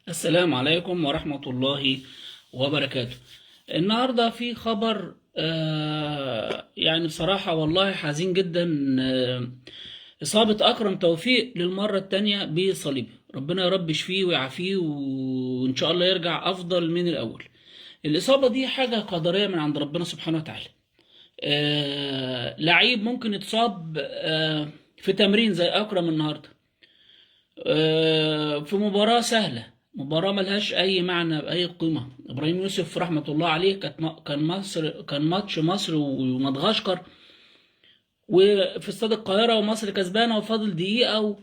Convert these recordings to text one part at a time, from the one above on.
السلام عليكم ورحمة الله وبركاته. النهاردة في خبر يعني بصراحة والله حزين جدا. إصابة أكرم توفيق للمرة التانية بصليبي. ربنا يا رب يشفيه ويعافيه وإن شاء الله يرجع أفضل من الأول. الإصابة دي حاجة قدرية من عند ربنا سبحانه وتعالى. لعيب ممكن يتصاب في تمرين زي أكرم النهاردة، في مباراة سهلة، مباراة ملهاش أي معنى بأي قيمة. إبراهيم يوسف رحمة الله عليه كان ماتش مصر ومدغشقر، وفي استاد القاهرة ومصر كسبانة وفاضل دقيقة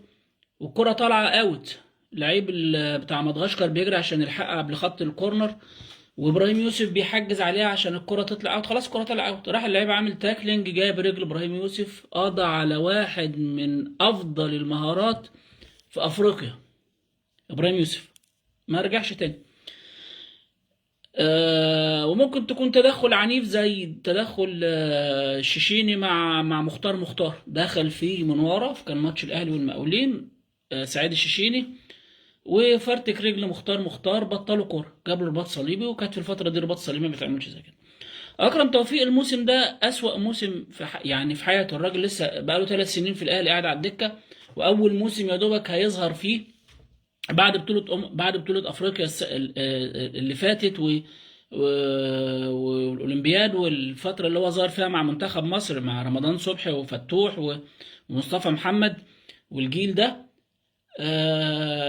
والكرة طالعة أوت. اللعيب بتاع مدغشقر بيجري عشان يلحقها قبل خط الكورنر، وابراهيم يوسف بيحجز عليها عشان الكرة تطلع اوت. خلاص الكرة طلع اوت، راح اللعيب عامل تاكلينج جايب رجل ابراهيم يوسف، قضى على واحد من افضل المهارات في افريقيا. ابراهيم يوسف ما رجعش تاني. وممكن تكون تدخل عنيف زي تدخل الششيني مع مختار دخل فيه من ورا، كان ماتش الاهلي والمقاولين. سعيد الششيني وفرتك رجل مختار بطلوا كوره، جاب له رباط صليبي، وكانت في الفتره دي رباط صليبي ما بتعملش زي كده. اكرم توفيق الموسم ده اسوأ موسم يعني في حياته. الراجل لسه بقاله 3 سنين في الاهلي قاعد على الدكه، واول موسم يا دوبك هيظهر فيه بعد بطولة أفريقيا اللي فاتت والأولمبياد، والفترة اللي هو ظهر فيها مع منتخب مصر مع رمضان صبحي وفتوح ومصطفى محمد والجيل ده.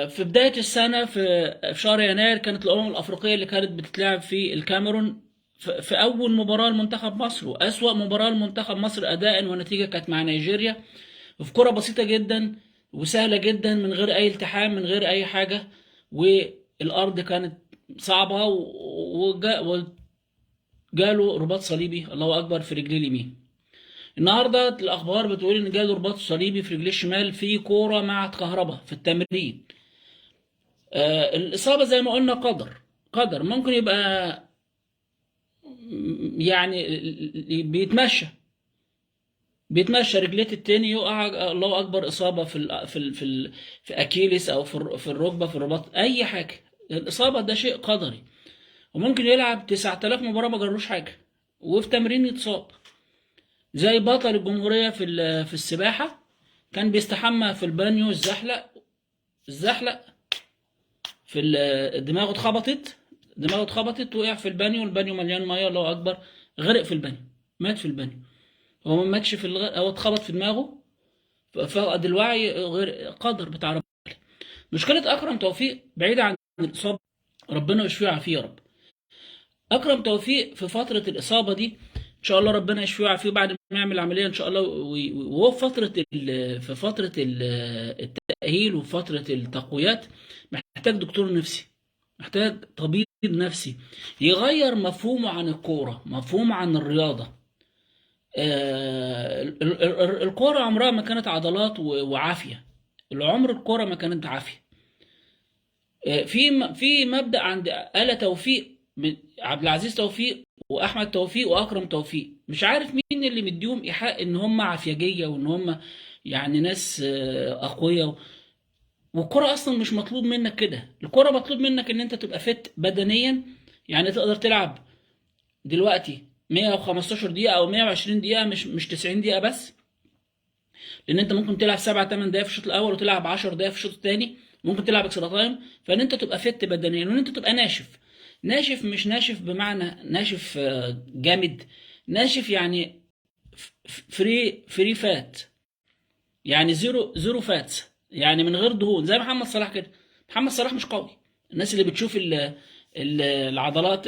في بداية السنة في شهر يناير كانت الأمم الأفريقية اللي كانت بتتلعب في الكاميرون. في أول مباراة لمنتخب مصر وأسوأ مباراة لمنتخب مصر أداء ونتيجة كانت مع نيجيريا، في كرة بسيطة جدا وسهلة جدا من غير أي التحام من غير أي حاجة، والأرض كانت صعبة وجاله رباط صليبي الله أكبر في رجليه اليمين. النهاردة الأخبار بتقول إن جاله رباط صليبي في رجليه الشمال في كورة مع كهرباء في التمرين. الإصابة زي ما قلنا قدر ممكن يبقى يعني بيتمشى رجليه التاني يقع، الله اكبر، اصابه في اكيلس او في الركبه، في الرباط، اي حاجه. الاصابه ده شيء قدري، وممكن يلعب 9000 مباراه ما جرالوش حاجه وفي تمرين يتصاب. زي بطل الجمهوريه في السباحه، كان بيستحمى في البانيو، الزحلق دماغه اتخبطت، وقع في البانيو، البانيو مليان ميه، الله اكبر، غرق في البانيو، مات في البانيو. هو ما ماتش هو اتخبط في دماغه، فقد الوعي، غير قدر بتاع ربنا. مشكلة أكرم توفيق بعيدة عن الإصابة، ربنا يشفيه ويعافيه يا رب. أكرم توفيق في فترة الإصابة دي إن شاء الله ربنا يشفيه ويعافيه بعد ما يعمل عملية إن شاء الله، وهو في فترة التأهيل وفترة التقويات محتاج دكتور نفسي، محتاج طبيب نفسي يغير مفهومه عن الكورة، مفهومه عن الرياضة. الكورة عمرها ما كانت عضلات وعافية. العمر الكورة ما كانت عافية. في مبدأ عند آلة توفيق، عبد العزيز توفيق واحمد توفيق واكرم توفيق، مش عارف مين اللي مديهم ايحاء ان هم عفياجيه وان هم يعني ناس اقوياء. والكرة اصلا مش مطلوب منك كده، الكرة مطلوب منك ان انت تبقى فت بدنيا، يعني تقدر تلعب دلوقتي 115 دقيقة او 120 دقيقة، مش 90 دقيقة بس، لان انت ممكن تلعب 7 8 دقايق في الشوط الاول وتلعب 10 دقايق في الشوط الثاني، ممكن تلعب اكسترا تايم. فان انت تبقى فت بدنيا وان انت تبقى ناشف، مش ناشف بمعنى ناشف جامد، ناشف يعني فري فات، يعني زيرو فات، يعني من غير دهون، زي محمد صلاح كده. محمد صلاح مش قوي. الناس اللي بتشوف العضلات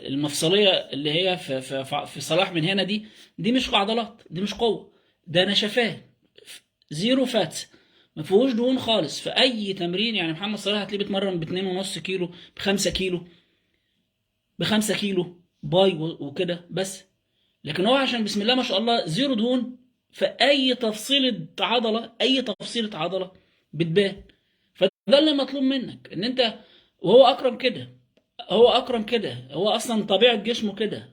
المفصليه اللي هي في صلاح من هنا، دي مش عضلات، دي مش قوه، ده نشفان، زيرو فات، ما فيهوش دهون خالص في اي تمرين. يعني محمد صلاح هتلاقيه بيتمرن ب 2.5 كيلو، ب 5 كيلو، ب5 كيلو باي وكده بس. لكن هو عشان بسم الله ما شاء الله زيرو دهون، فاي تفصيله عضله بتبان. فده اللي مطلوب منك ان انت، وهو اكرم كده، هو اصلا طبيعه جسمه كده،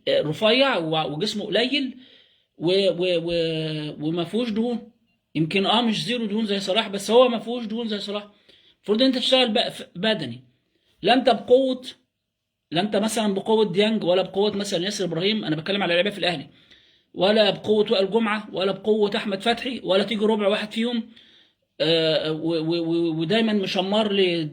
رفيع وجسمه قليل وما فيهوش دهون. يمكن مش زيرو دهون زي صلاح، بس هو ما فيهوش دهون زي صلاح. المفروض ان انت تشتغل بدني. لا انت بقوه، لا انت مثلا بقوه ديانج، ولا بقوه مثلا ياسر ابراهيم، انا بتكلم على لعيبه في الاهلي، ولا بقوه وائل جمعه، ولا بقوه احمد فتحي، ولا تيجي ربع واحد فيهم. ودايما مشمر لي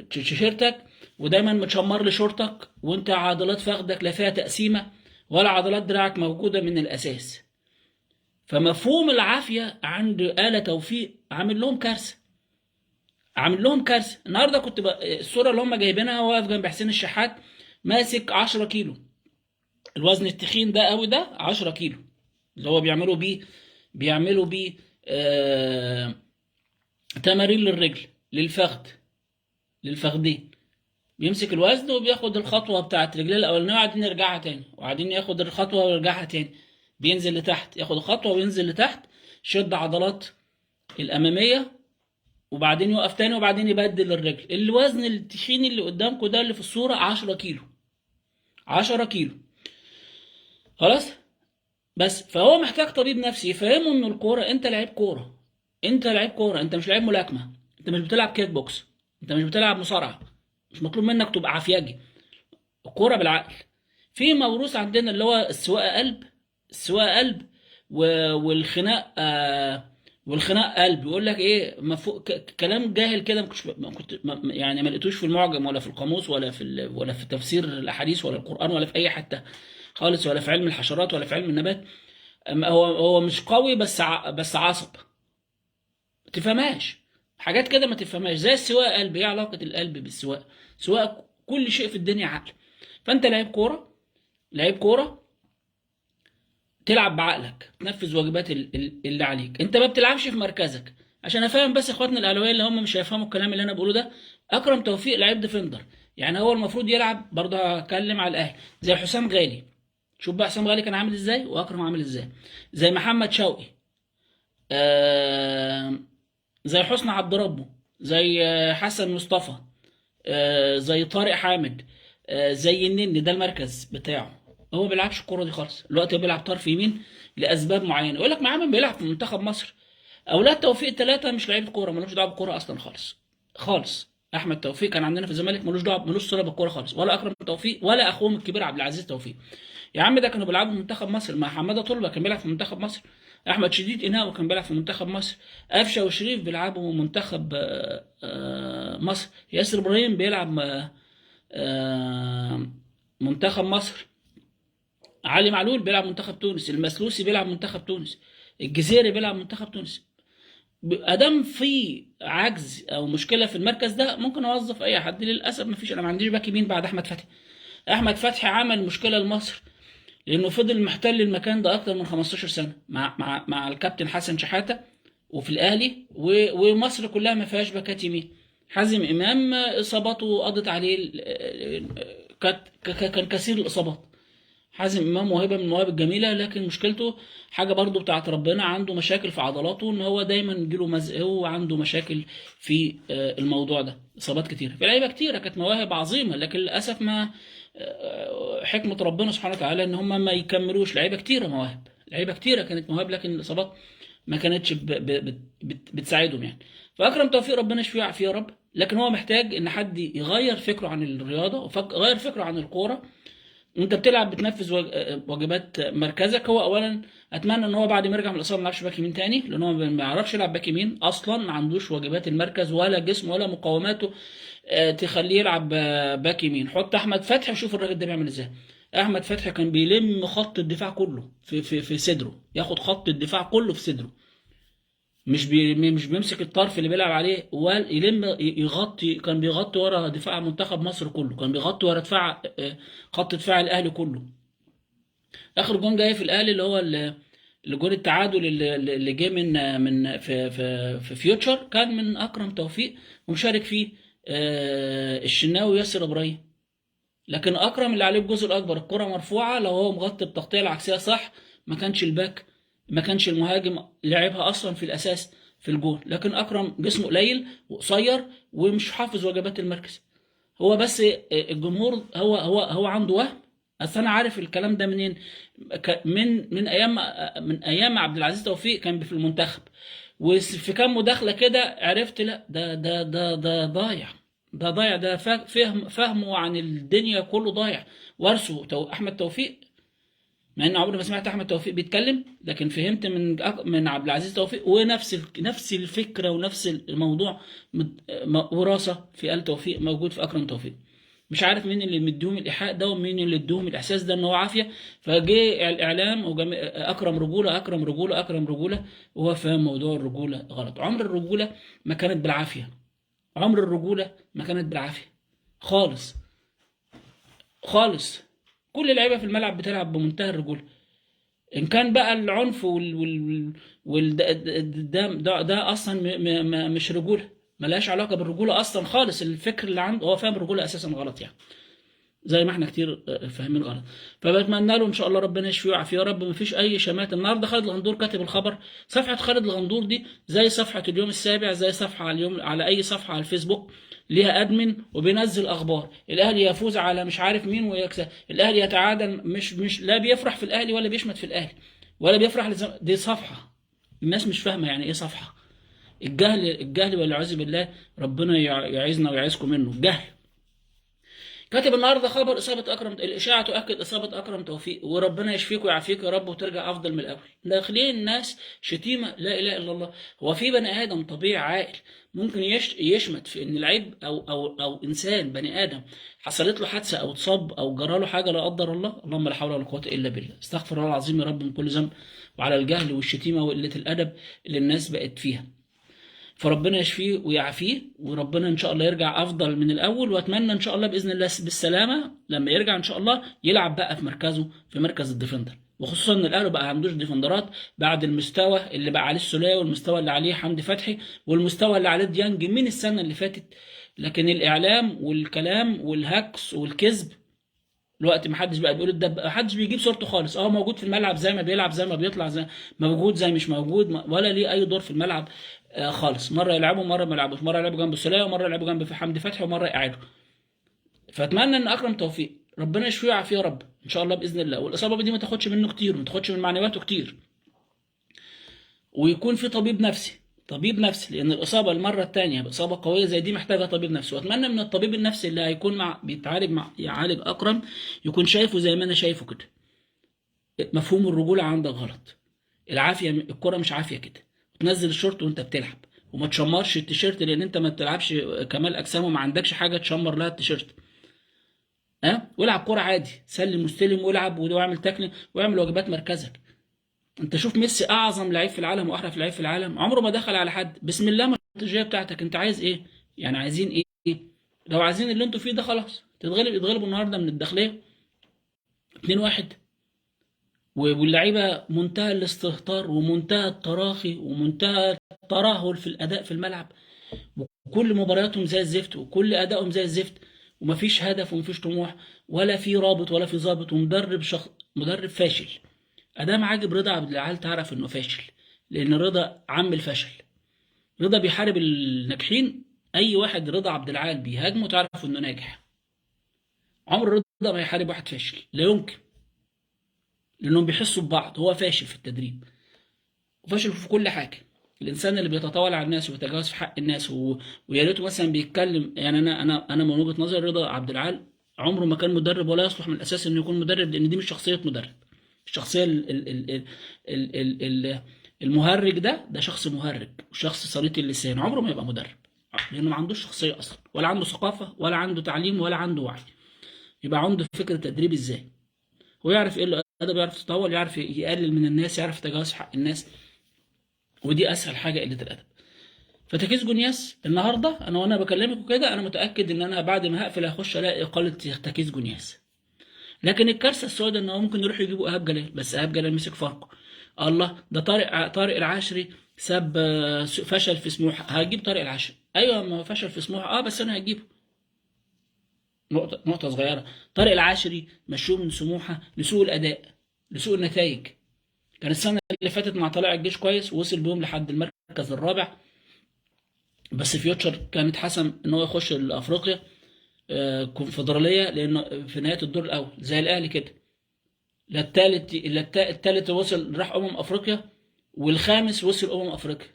تيشيرتك، ودايما متشمر لي شورتك، وانت عضلات فخدك لا فيها تقسيمه، ولا عضلات دراعك موجوده من الاساس. فمفهوم العافيه عند آلة توفيق عامل لهم كارثه، عامل لهم كارثه. النهارده كنت الصوره اللي هم جايبينها واقف جنب حسين الشحات ماسك 10 كيلو، الوزن التخين ده قوي ده 10 كيلو، اللي هو بيعملوا بيه آه... تمارين للرجل، للفخذ، للفخدين. بيمسك الوزن وبياخد الخطوه بتاعت رجليه الاولانيه، وبعدين يرجعها تاني، وبعدين ياخد الخطوه ويرجعها تاني، بينزل لتحت، ياخد خطوه وينزل لتحت، شد عضلات الاماميه، وبعدين يقف تاني، وبعدين يبدل الرجل. الوزن التخين اللي قدامكم ده اللي في الصورة 10 كيلو، 10 كيلو. خلاص. بس فهو محتاج طبيب نفسي يفهمه ان الكورة، انت لعيب كورة، انت لعيب كورة، انت مش لعيب ملاكمة، انت مش بتلعب كيك بوكس، انت مش بتلعب مصارعة، مش مطلوب منك تبقى عفياجي. الكورة بالعقل. في موروث عندنا اللي هو السواقة قلب، السواقة قلب والخناق والخناق قلب. يقول لك ايه كلام جاهل كده، يعني ما لقيتوش في المعجم، ولا في القاموس، ولا ولا في تفسير الاحاديث، ولا القرآن، ولا في اي حتة خالص، ولا في علم الحشرات، ولا في علم النبات. هو مش قوي، بس عصب. ما تفهمهاش حاجات كده، ما تفهمهاش. زي السواقة قلب، ايه علاقة القلب بالسواقة؟ سواقة كل شيء في الدنيا عقل. فانت لعيب كورة، لعيب كورة تلعب بعقلك، تنفذ واجبات اللي عليك. انت ما بتلعبش في مركزك. عشان افهم بس اخواتنا الاهلاويه اللي هم مش هيفهموا الكلام اللي انا بقوله ده، اكرم توفيق لعيب ديفندر، يعني هو المفروض يلعب برضه. هتكلم على الاهلي زي حسام غالي، شوف بقى حسام غالي كان عامل ازاي، واكرم عامل ازاي. زي محمد شوقي، آه زي حسني عبد ربه، زي حسن مصطفى، زي طارق حامد، زي النني، ده المركز بتاعه. هو ما بيلعبش الكوره دي خالص، الوقت هو بيلعب طرف يمين لاسباب معينه. يقول لك معاه من بيلعب في منتخب مصر. اولاد توفيق الثلاثه مش لعيبه كوره، ملوش دعوه بالكوره اصلا خالص خالص. احمد توفيق كان عندنا في الزمالك ملوش دعوه، ملوش صله بالكوره خالص، ولا اكرم توفيق، ولا اخوهم الكبير عبد العزيز توفيق. يا عم ده كانوا بيلعبوا في منتخب مصر، مع حماده طلبه كان بيلعب في منتخب مصر، احمد شديد قناوي كان بيلعب في منتخب مصر، قفشه وشريف بيلعبوا منتخب مصر، ياسر ابراهيم بيلعب آه، منتخب مصر، علي معلول بيلعب منتخب تونس، المسلوسي بيلعب منتخب تونس، الجزيري بيلعب منتخب تونس. ادام في عجز او مشكله في المركز ده، ممكن اوظف اي حد. للاسف ما فيش، انا ما عنديش باك يمين بعد احمد فتحي. احمد فتحي عمل مشكله لمصر، لانه فضل محتل المكان ده اكتر من 15 سنه مع الكابتن حسن شحاته، وفي الاهلي ومصر كلها ما فيهاش باكات يمين. حازم امام اصاباته قضت عليه، كان كثير الاصابات. حازم امام موهبه من المواهب الجميله، لكن مشكلته حاجه برضو بتاعت ربنا، عنده مشاكل في عضلاته، ان هو دايما يجيله مزق، هو عنده مشاكل في الموضوع ده، اصابات كتيره. في لعيبه كتيره كانت مواهب عظيمه، لكن للاسف ما حكمه ربنا سبحانه وتعالى ان هم ما يكملوش. لعيبه كتيره مواهب، لعيبه كتيره كانت مواهب، لكن الاصابات ما كانتش بتساعدهم يعني. فاكرم توفيق ربنا يشفيه ويعافيه يا رب، لكن هو محتاج ان حد يغير فكره عن الرياضه، ويغير فكره عن الكوره. انت بتلعب، بتنفذ واجبات مركزك. هو اولا اتمنى ان هو بعد ما يرجع من الاصابه ما يلعبش باك يمين تاني، لان هو ما يعرفش يلعب باك يمين اصلا، ما عندوش واجبات المركز، ولا جسم، ولا مقوماته تخليه يلعب باك يمين. حط احمد فتحي وشوف الراجل ده بيعمل ازاي. احمد فتحي كان بيلم خط الدفاع كله في صدره، ياخد خط الدفاع كله في صدره، مش بيمسك الطرف اللي بيلعب عليه، ويلم يغطي. كان بيغطي ورا دفاع منتخب مصر كله، كان بيغطي ورا دفاع خط دفاع الاهلي كله. اخر جون جاي في الاهلي اللي هو اللي جون التعادل اللي جه من في فيوتشر، كان من اكرم توفيق، ومشارك فيه الشناوي وياسر ابراهيم. لكن اكرم اللي عليه الجزء الاكبر، الكره مرفوعه، لو هو مغطي التغطيه العكسيه صح، ما كانش الباك، ما كانش المهاجم لعبها اصلا في الاساس في الجول. لكن اكرم جسمه قليل وقصير، ومش حافظ وجبات المركز. هو بس الجمهور هو عنده وهم. اصل انا عارف الكلام ده منين، من ايام عبد العزيز توفيق كان في المنتخب، وفي كام مداخله كده عرفت لا ده ضايع. ده ضايع، ده فهمه عن الدنيا كله ضايع. ورثه احمد توفيق، مع ان عمري ما سمعت احمد توفيق بيتكلم، لكن فهمت من عبد العزيز توفيق، ونفس نفس الفكره ونفس الموضوع. وراثه في آل توفيق موجود في اكرم توفيق. مش عارف مين اللي مديهم الايحاء ده، ومين اللي ادوهم الاحساس ده ان هو عافيه. فجه الاعلام اكرم رجوله اكرم رجوله اكرم رجوله، وهو فاهم موضوع الرجوله غلط. عمر الرجوله ما كانت بالعافيه. عمر الرجوله ما كانت بالعافيه خالص خالص. كل اللعيبه في الملعب بتلعب بمنتهى الرجوله. ان كان بقى العنف ده اصلا مش رجوله، ملهاش علاقه بالرجوله اصلا خالص. الفكر اللي عنده هو فاهم الرجوله اساسا غلط يعني، زي ما احنا كتير فاهمين غلط. فبتمنى له ان شاء الله ربنا يشفيه ويعافيه يا رب. مفيش اي شمات. النهارده خالد الغندور كاتب الخبر. صفحه خالد الغندور دي زي صفحه اليوم السابع، زي صفحه على اليوم، على اي صفحه على الفيسبوك ليها ادمن وبينزل اخبار. الاهلي يفوز على مش عارف مين ويكسب، الاهلي يتعادل، مش لا بيفرح في الاهلي ولا بيشمت في الاهلي ولا بيفرح دي صفحه. الناس مش فاهمه يعني ايه صفحه. الجهل والعياذ بالله، ربنا يعيذنا ويعيذكم منه الجهل. كاتب النهارده خبر اصابه اكرم، الاشاعه تؤكد اصابه اكرم توفيق، وربنا يشفيك ويعافيك يا رب وترجع افضل من الاول. داخلين الناس شتيمه لا اله الا الله. هو في بني ادم طبيعي عاقل ممكن يشمت في ان لعيب او انسان بني ادم حصلت له حادثه او اتصاب او جرى له حاجه لا قدر الله؟ اللهم لا حول ولا قوه الا بالله. استغفر الله العظيم يا رب من كل ذنب، وعلى الجهل والشتيمه وقله الادب اللي الناس بقت فيها. فربنا يشفيه ويعافيه، وربنا ان شاء الله يرجع افضل من الاول. واتمنى ان شاء الله باذن الله بالسلامه لما يرجع ان شاء الله يلعب بقى في مركزه، في مركز الديفندر. وخصوصا ان الاهلي بقى عندوش ديفندرات بعد المستوى اللي بقى عليه السوليه، والمستوى اللي عليه حمدي فتحي، والمستوى اللي عليه ديانج من السنه اللي فاتت. لكن الاعلام والكلام والهكس والكذب الوقت ما حدش بقى بيقول الدب، ما حدش بيجيب صورته خالص. اه موجود في الملعب زي ما بيلعب، زي ما بيطلع، زي موجود زي مش موجود، ولا ليه اي دور في الملعب خالص. مره يلعبوا مره ما يلعبوش، مره يلعبوا جنب السوليه ومره يلعبوا جنب في حمدي فتحي ومره يقعدوا. فاتمنى ان اكرم توفيق ربنا يشفيه ويعافيه يا رب ان شاء الله باذن الله، والاصابه دي ما تاخدش منه كتير وما تاخدش من معنوياته كتير، ويكون في طبيب نفسي. طبيب نفسي، لان الاصابه المره الثانيه باصابه قويه زي دي محتاجه طبيب نفسي. واتمنى من الطبيب النفسي اللي هيكون بيتعالج يعالج اكرم يكون شايفه زي ما انا شايفه كده. مفهوم الرجوله عندك غلط. العافيه، الكره مش عافيه كده. تنزل الشورت وانت بتلعب، وما تشمرش التيشيرت لان انت ما بتلعبش كمال اجسام وما عندكش حاجه تشمر لها التيشيرت. ها والعب كره عادي، سلم مستلم والعب واعمل تاكلين واعمل واجبات مركزك. انت شوف ميسي اعظم لعيب في العالم واحرف لعيب في العالم، عمره ما دخل على حد بسم الله ما الاستراتيجيه بتاعتك. انت عايز ايه يعني؟ عايزين ايه؟ لو عايزين اللي انتوا فيه ده خلاص يتغلبوا النهارده من الداخليه 2-1. واللعيبه منتهى الاستهتار ومنتهى التراخي ومنتهى الترهل في الاداء في الملعب، وكل مبارياتهم زي الزفت وكل ادائهم زي الزفت، ومفيش هدف ومفيش طموح ولا في رابط ولا في ضابط، ومدرب مدرب فاشل. ادام عاجب رضا عبد العال تعرف انه فاشل، لان رضا عم الفشل. رضا بيحارب الناجحين. اي واحد رضا عبد العال بيهاجمه تعرف انه ناجح. عمر رضا ما يحارب واحد فاشل، لا يمكن، لانهم بيحسوا ببعض. هو فاشل في التدريب وفاشل في كل حاجه. الانسان اللي بيتطاول على الناس ويتجاوز في حق الناس ويا ريته مثلا بيتكلم. يعني انا من وجهه نظري رضا عبد العال عمره ما كان مدرب، ولا يصلح من الاساس انه يكون مدرب، لان دي مش شخصيه مدرب. الشخصيه المهرج ده شخص مهرج وشخص سليط اللسان، عمره ما يبقى مدرب، لانه ما عندوش شخصيه اصلا، ولا عنده ثقافه ولا عنده تعليم ولا عنده وعي. يبقى عنده فكره تدريب ازاي؟ هو يعرف ايه الادب، يعرف يتطور، يعرف يقلل من الناس، يعرف يتجاوز في حق الناس. ودي اسهل حاجه قله الادب. فتكيس جونياس النهارده انا وانا بكلمك كده انا متاكد ان انا بعد ما هقفل هخش الاقي اقاله تكيس جونياس. لكن الكارثه السوداء ان هو ممكن يروح يجيبوا ايهاب جلال، بس ايهاب جلال مسك فاركو. الله، ده طارق العاشري ساب فشل في سموحه، هجيب طارق العاشري. ايوه ما فشل في سموحه بس انا هجيبه. نقطه صغيره، طارق العاشري مشوه من سموحه لسوء الاداء، لسوء النتائج. كان السنه اللي فاتت مع طلائع الجيش كويس ووصل بيهم لحد المركز الرابع، بس فيوتشر كان اتحسم ان هو يخش افريقيا كونفدراليه، لانه في نهايه الدور الاول زي الاهلي كده. لا التالت وصل راح افريقيا، والخامس وصل افريقيا.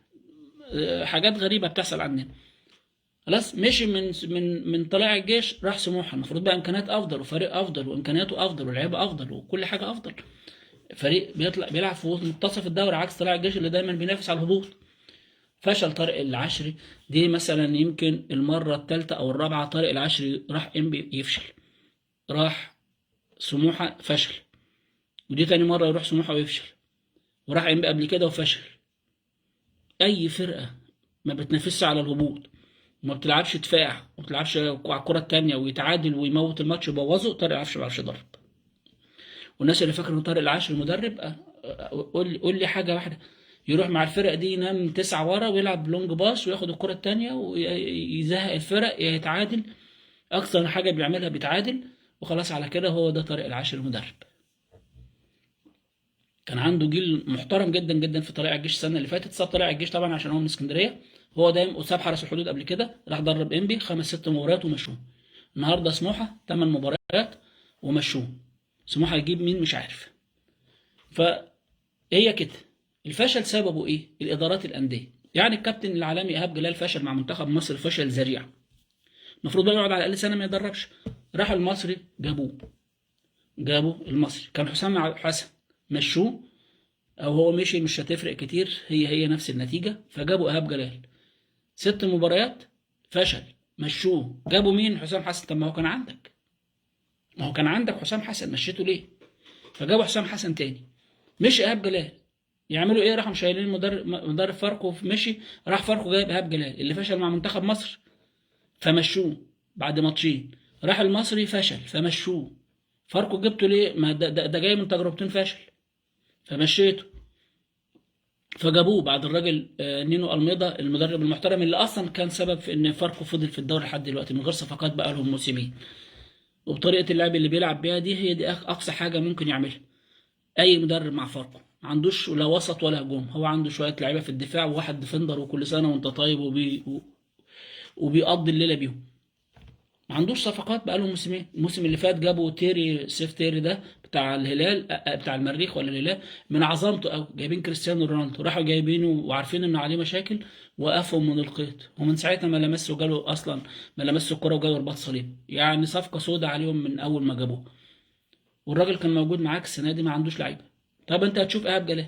حاجات غريبه بتحصل عندنا. خلاص مشي من طلائع الجيش راح سموحه، المفروض بقى امكانيات افضل وفريق افضل وامكانياته افضل واللعيبه افضل وكل حاجه افضل. فريق بيطلع بيلعب في منتصف الدوري عكس طلائع الجيش اللي دايما بينافس على الهبوط. فشل طارق العشري، دي مثلا يمكن المره الثالثه او الرابعه طارق العشري راح انبي يفشل، راح سموحه فشل، ودي تاني مره يروح سموحه ويفشل، وراح انبي قبل كده وفشل. اي فرقه ما بتنافسش على الهبوط وما بتلعبش دفاع وما بتلعبش على الكره التانيه ويتعادل ويموت الماتش يبوظه، طارق العشري ما بيعرفش يضرب. والناس اللي فاكره ان طارق العاشر مدرب، قول لي حاجه واحده يروح مع الفرق دي ينام 9 ورا ويلعب لونج باص وياخد الكره التانيه ويزهق الفرق يا يتعادل، اكثر حاجه بيعملها بيتعادل وخلاص. على كده هو ده طارق العاشر مدرب. كان عنده جيل محترم جدا جدا في طلائع الجيش السنه اللي فاتت، ساب طلائع الجيش طبعا عشان هو من اسكندريه، هو دايما وساب حرس الحدود قبل كده، راح درب انبي 5 6 مباريات ومشوه. النهارده سموحه 8 مباريات ومشوه. سموحه هيجيب مين مش عارف. فهي كده. الفشل سببه ايه؟ الادارات الانديه. يعني الكابتن العالمي ايهاب جلال فشل مع منتخب مصر فشل ذريع، المفروض بقى يقعد على الاقل سنه ما يدربش. راح المصري جابوا المصري كان حسام حسن، مشوه او هو مشي مش هتفرق كتير، هي نفس النتيجه. فجابوا ايهاب جلال 6 مباريات فشل، مشوه. جابوا مين؟ حسام حسن. طب ما هو كان عندك حسام حسن، مشيته ليه؟ فجابوا حسام حسن تاني، مش ايهاب جلال. يعملوا ايه؟ راحوا شايلين مدرب فاركو مشي، راح فاركو جايب ايهاب جلال اللي فشل مع منتخب مصر فمشوه بعد ماتشين. راح المصري فشل فمشوه. فاركو جبته ليه؟ ما ده جاي من تجربتين فشل فمشيته. فجابوه بعد الراجل نينو الميضا المدرب المحترم اللي اصلا كان سبب في ان فاركو فضل في الدوري لحد دلوقتي من غير صفقات بقى لهم موسمين. وبطريقه اللعب اللي بيلعب بيها دي، هي دي اقصى حاجه ممكن يعملها اي مدرب مع فاركو. ما عندوش لا وسط ولا هجوم، هو عنده شويه لعيبه في الدفاع وواحد ديفندر وكل سنه وانت طيب وبيقضي الليله بيهم. ما عندوش صفقات بقى له موسمين. الموسم اللي فات جابوا تيري، سيف تيري ده بتاع الهلال بتاع المريخ ولا الهلال، من عظمته قوي. جايبين كريستيانو رونالدو، راحوا جايبينه وعارفين انه عليه مشاكل وقفهم من القيد، ومن ساعتها ما لمسه جاله اصلا، ما لمسه الكوره وجاله رباط صليب. يعني صفقه سودة عليهم من اول ما جابوه. والراجل كان موجود معاك السنه دي ما عندوش لعيبه. طب انت هتشوف ايهاب جلال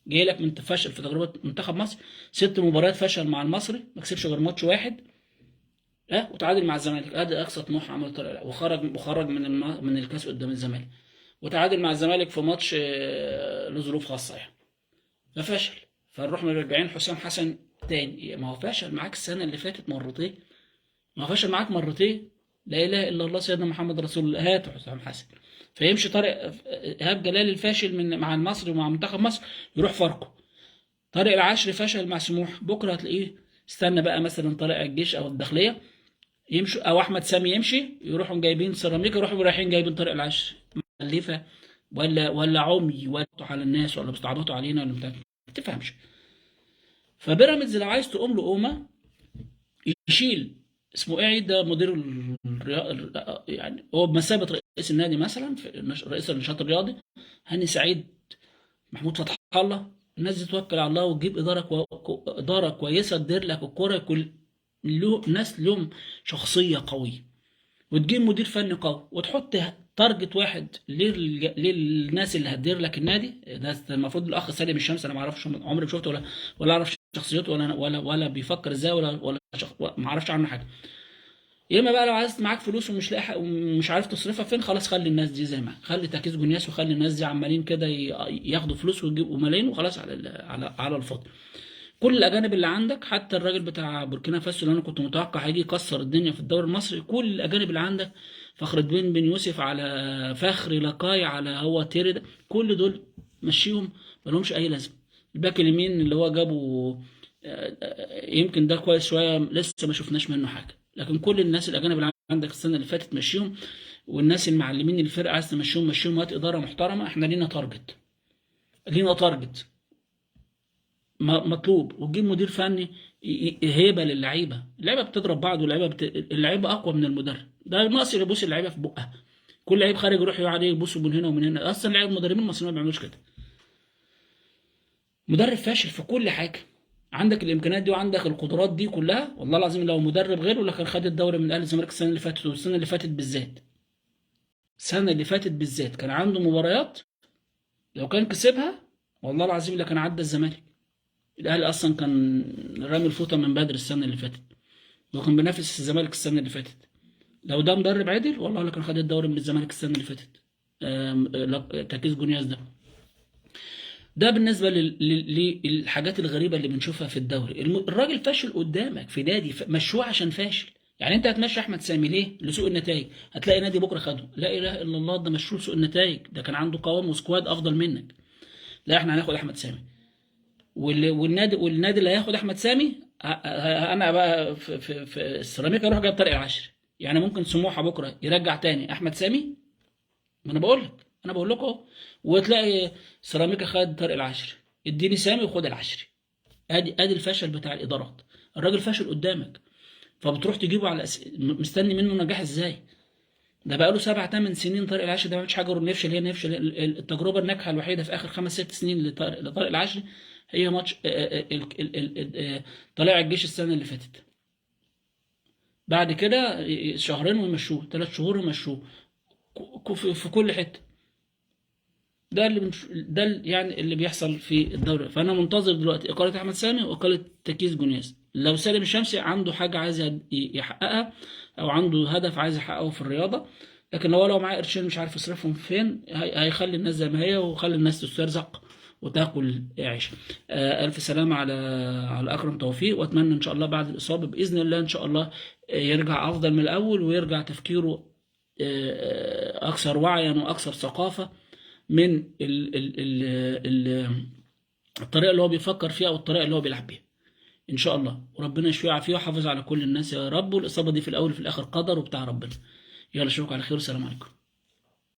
جاي لك من فشل في تجربه منتخب مصر، 6 مباريات فشل مع المصري، ما كسبش غير ماتش واحد، وتعادل مع الزمالك. ادي اقصى طموح عمل طارق، وخرج من الكاس قدام الزمالك، وتعادل مع الزمالك في ماتش لظروف خاصه يعني، ففشل. فنروح مرجعين حسام حسن تاني. ما هو فشل معاك السنه اللي فاتت مرتين، ما هو فشل معاك مرتين. لا اله الا الله سيدنا محمد رسول الله. هات حسام حسن. فيمشي طارق ايهاب جلال الفاشل مع المصري ومع منتخب مصر، يروح فاركو. طارق العشري فشل مع سموح، بكره هتلاقيه استنى بقى مثلا طارق الجيش او الداخليه يمشوا، او احمد سامي يمشي، يروحوا جايبين سيراميكا، يروحوا رايحين جايبين طارق العشري. مؤلفه ولا عمي ولا على الناس ولا بيستعبطوا علينا ولا بتاع، ما تفهمش. فبيراميدز لو عايز تقوم له قومه يشيل اسمه ايه ده مدير يعني هو بمثابه رئيس النادي مثلا، في رئيس النشاط الرياضي هاني سعيد، محمود فتح الله. الناس دي توكل على الله وتجيب اداره كويسه تدير لك الكوره، كل ناس لهم شخصيه قويه، وتجيب مدير فني قوي وتحط تارجت واحد للناس اللي هتدير لك النادي. ده المفروض الاخ سالم الشمس، انا ما اعرفش عمري ما شفته ولا اعرف شخصيته ولا بيفكر ازاي ما اعرفش عنه حاجه. يا اما بقى لو عايز معاك فلوس ومش لاقي ومش عارف تصرفها فين، خلاص خلي الناس دي زي ما خلي تركيز جنياس، وخلي الناس دي عمالين كده ياخدوا فلوس ويجيبوا ملايين وخلاص على الفاضي. كل الاجانب اللي عندك، حتى الراجل بتاع بوركينا فاسو اللي انا كنت متوقع هيجي يكسر الدنيا في الدوري المصري، كل الاجانب اللي عندك، فخر الدين بن يوسف على فخري لقاي على هو تيري ده، كل دول مشيهم ما لهمش اي لازمه. الباك اليمين اللي هو جابه يمكن ده كويس شويه، لسه ما شفناش منه حاجه. لكن كل الناس الاجانب اللي عندك السنه اللي فاتت مشيهم، والناس المعلمين الفرقه عايز تمشيهم مشيهم. هات اداره محترمه، احنا لينا تارجت مطلوب، وتجيب مدير فني هيبه للعيبه. اللعيبه بتضرب بعض، اللعيبه اقوى من المدرب. ده ناقص يبوس اللعيبه في بقها، كل لعيب خارج يروح يقعد يبوسه من هنا ومن هنا. اصلا لعيبه المدربين المصريين ما بيعملوش كده. مدرب فاشل في كل حاجه، عندك الامكانيات دي وعندك القدرات دي كلها، والله العظيم لو مدرب غيره اللي كان خد الدوري من اهلي الزمالك السنه اللي فاتت، والسنه اللي فاتت بالذات، السنه اللي فاتت بالذات كان عنده مباريات لو كان كسبها والله العظيم اللي كان عدى الزمالك. الاهلي اصلا كان رامي الفوطه من بدري السنه اللي فاتت، وكان بينافس الزمالك السنه اللي فاتت. لو ده مدرب عدل والله اللي كان خد الدوري من الزمالك السنه اللي فاتت. تركيز جونياز ده. ده بالنسبه للحاجات الغريبه اللي بنشوفها في الدوري. الراجل فاشل قدامك في نادي، مشوه عشان فاشل. يعني انت هتمشي احمد سامي ليه؟ لسوء النتائج. هتلاقي نادي بكره خده، لا اله الا الله، ده مشوه لسوء النتائج، ده كان عنده قوام وسكواد افضل منك. لا احنا هناخد احمد سامي، والنادي اللي هياخد احمد سامي انا بقى في السيراميكا اروح جايب طارق العشري. يعني ممكن سموحه بكره يرجع تاني احمد سامي، ما انا بقول لك، انا بقول لكم اهو، وتلاقي سيراميكا خد طارق العشري، اديني سامي وخد العشري. ادي الفشل بتاع الادارات. الراجل فاشل قدامك، فبتروح تجيبه على مستني منه نجاح ازاي؟ ده بقاله 7 8 سنين طارق العشري ده ما عملش حاجه غير انه يفشل. هي نفشل. التجربه الناجحه الوحيده في اخر 5 6 سنين لطارق العشري هي ماتش طلائع الجيش السنه اللي فاتت. بعد كده شهرين ويمشوه، 3 شهور ويمشوه في كل حته. ده يعني اللي بيحصل في الدوري. فانا منتظر دلوقتي اقاله احمد سامي واقاله تكيس جونياز. لو سالم الشمسي عنده حاجه عايز يحققها او عنده هدف عايز يحققه في الرياضه، لكن لو معاه قرشين مش عارف يصرفهم فين، هيخلي الناس زي ما هي وخلي الناس تسترزق وتاكل عيش. الف سلامه على اكرم توفيق، واتمنى ان شاء الله بعد الاصابه باذن الله ان شاء الله يرجع افضل من الاول، ويرجع تفكيره اكثر وعيا واكثر ثقافه من الطريقه اللي هو بيفكر فيها او الطريقه اللي هو بيلعب بيها ان شاء الله. وربنا يشفيه ويعافيه ويحافظ على كل الناس يا رب. والاصابه دي في الاول وفي الاخر قدر وبتاع ربنا. يلا اشوفك على خير والسلام عليكم.